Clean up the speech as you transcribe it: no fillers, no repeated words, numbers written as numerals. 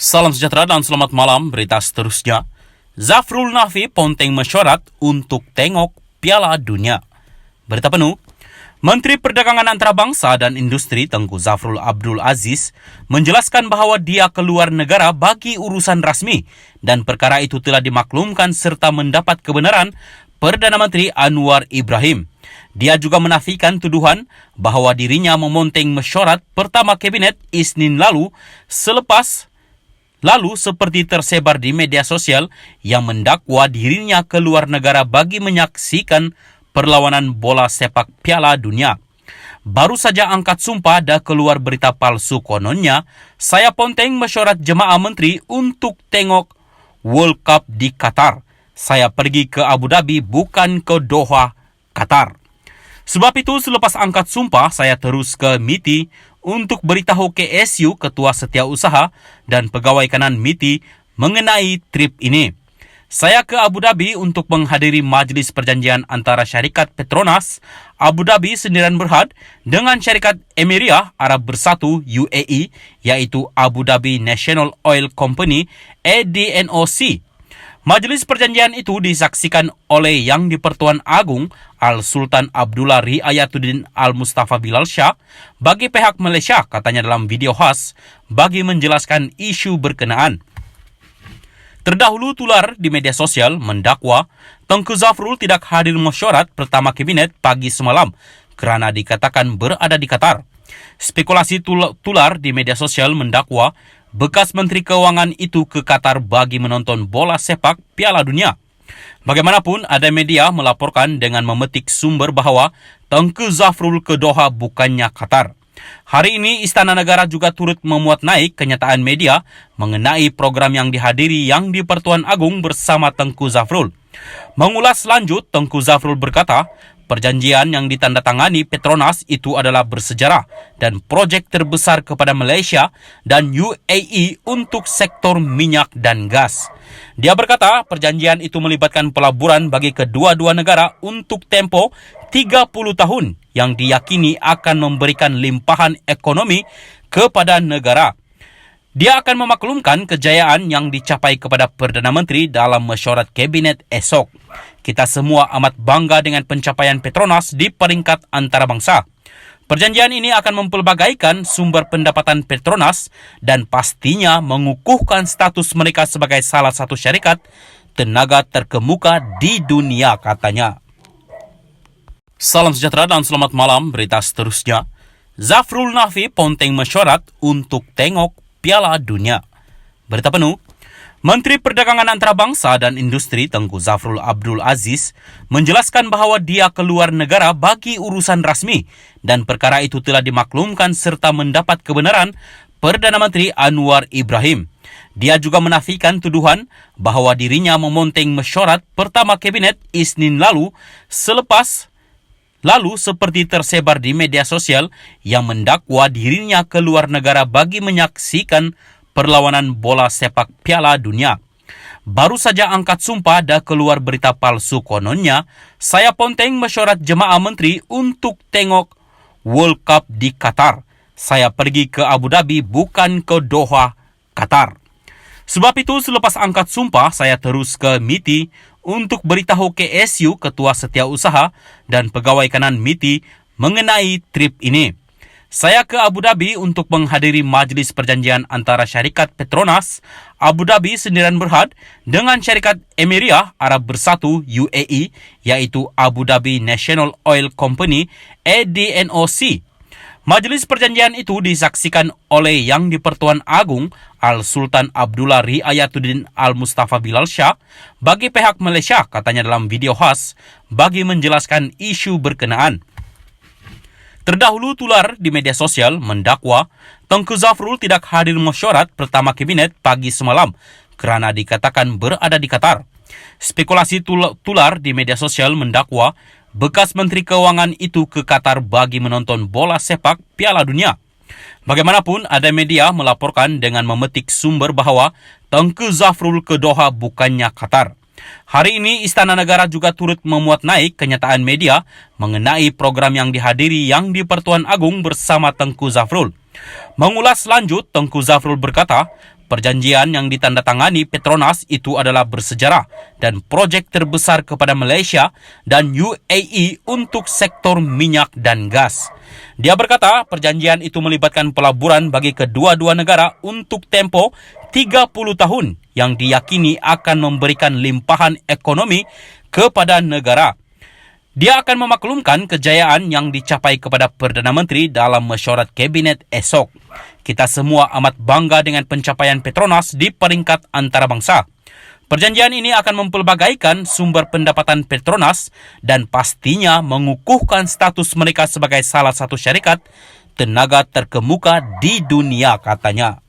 Salam sejahtera dan selamat malam. Berita seterusnya, Zafrul Naffi ponteng mesyuarat untuk tengok Piala Dunia. Berita penuh, Menteri Perdagangan Antarabangsa dan Industri Tengku Zafrul Abdul Aziz menjelaskan bahawa dia keluar negara bagi urusan rasmi dan perkara itu telah dimaklumkan serta mendapat kebenaran Perdana Menteri Anwar Ibrahim. Dia juga menafikan tuduhan bahawa dirinya memonteng mesyuarat pertama Kabinet Isnin lalu seperti tersebar di media sosial yang mendakwa dirinya keluar negara bagi menyaksikan perlawanan bola sepak Piala Dunia. Baru saja angkat sumpah dah keluar berita palsu kononnya, saya ponteng mesyuarat jemaah menteri untuk tengok World Cup di Qatar. Saya pergi ke Abu Dhabi bukan ke Doha, Qatar. Sebab itu selepas angkat sumpah, saya terus ke MITI untuk beritahu KSU Ketua Setiausaha dan Pegawai Kanan MITI mengenai trip ini. Saya ke Abu Dhabi untuk menghadiri majlis perjanjian antara syarikat Petronas Abu Dhabi Sendirian Berhad dengan syarikat Emiria Arab Bersatu UAE, iaitu Abu Dhabi National Oil Company ADNOC. Majlis perjanjian itu disaksikan oleh Yang di-Pertuan Agung Al-Sultan Abdullah Riayatuddin Al-Mustafa Bilal Shah bagi pihak Malaysia, katanya dalam video khas bagi menjelaskan isu berkenaan. Terdahulu tular di media sosial mendakwa Tengku Zafrul tidak hadir mesyuarat pertama Kabinet pagi semalam kerana dikatakan berada di Qatar. Spekulasi tular di media sosial mendakwa bekas Menteri Keuangan itu ke Qatar bagi menonton bola sepak Piala Dunia. Bagaimanapun, ada media melaporkan dengan memetik sumber bahawa Tengku Zafrul ke Doha bukannya Qatar. Hari ini, Istana Negara juga turut memuat naik kenyataan media mengenai program yang dihadiri Yang di-Pertuan Agung bersama Tengku Zafrul. Mengulas lanjut, Tengku Zafrul berkata, perjanjian yang ditandatangani Petronas itu adalah bersejarah dan projek terbesar kepada Malaysia dan UAE untuk sektor minyak dan gas. Dia berkata, perjanjian itu melibatkan pelaburan bagi kedua-dua negara untuk tempoh 30 tahun yang diyakini akan memberikan limpahan ekonomi kepada negara. Dia akan memaklumkan kejayaan yang dicapai kepada Perdana Menteri dalam mesyuarat Kabinet esok. Kita semua amat bangga dengan pencapaian Petronas di peringkat antarabangsa. Perjanjian ini akan mempelbagaikan sumber pendapatan Petronas dan pastinya mengukuhkan status mereka sebagai salah satu syarikat tenaga terkemuka di dunia, katanya. Salam sejahtera dan selamat malam. Berita seterusnya, Zafrul Naffi ponteng mesyuarat untuk tengok Piala Dunia. Berita penuh, Menteri Perdagangan Antarabangsa dan Industri Tengku Zafrul Abdul Aziz menjelaskan bahawa dia keluar negara bagi urusan rasmi dan perkara itu telah dimaklumkan serta mendapat kebenaran Perdana Menteri Anwar Ibrahim. Dia juga menafikan tuduhan bahawa dirinya memonteng mesyuarat pertama Kabinet Isnin lalu seperti tersebar di media sosial yang mendakwa dirinya keluar negara bagi menyaksikan perlawanan bola sepak Piala Dunia. Baru saja angkat sumpah dah keluar berita palsu kononnya, saya ponteng mesyuarat jemaah menteri untuk tengok World Cup di Qatar. Saya pergi ke Abu Dhabi bukan ke Doha, Qatar. Sebab itu selepas angkat sumpah, saya terus ke MITI untuk beritahu KSU Ketua Setiausaha dan Pegawai Kanan MITI mengenai trip ini. Saya ke Abu Dhabi untuk menghadiri majlis perjanjian antara syarikat Petronas Abu Dhabi Sendirian Berhad dengan syarikat Emiria Arab Bersatu UAE, iaitu Abu Dhabi National Oil Company ADNOC. Majlis perjanjian itu disaksikan oleh Yang di-Pertuan Agung Al-Sultan Abdullah Riayatuddin Al-Mustafa Bilal Shah bagi pihak Malaysia, katanya dalam video khas bagi menjelaskan isu berkenaan. Terdahulu tular di media sosial mendakwa Tengku Zafrul tidak hadir mesyuarat pertama Kabinet pagi semalam kerana dikatakan berada di Qatar. Spekulasi tular di media sosial mendakwa bekas Menteri Keuangan itu ke Qatar bagi menonton bola sepak Piala Dunia. Bagaimanapun, ada media melaporkan dengan memetik sumber bahawa Tengku Zafrul ke Doha bukannya Qatar. Hari ini, Istana Negara juga turut memuat naik kenyataan media mengenai program yang dihadiri Yang di-Pertuan Agung bersama Tengku Zafrul. Mengulas lanjut, Tengku Zafrul berkata, Perjanjian yang ditandatangani Petronas itu adalah bersejarah dan projek terbesar kepada Malaysia dan UAE untuk sektor minyak dan gas. Dia berkata perjanjian itu melibatkan pelaburan bagi kedua-dua negara untuk tempoh 30 tahun yang diyakini akan memberikan limpahan ekonomi kepada negara. Dia akan memaklumkan kejayaan yang dicapai kepada Perdana Menteri dalam mesyuarat Kabinet esok. Kita semua amat bangga dengan pencapaian Petronas di peringkat antarabangsa. Perjanjian ini akan mempelbagaikan sumber pendapatan Petronas dan pastinya mengukuhkan status mereka sebagai salah satu syarikat tenaga terkemuka di dunia, katanya.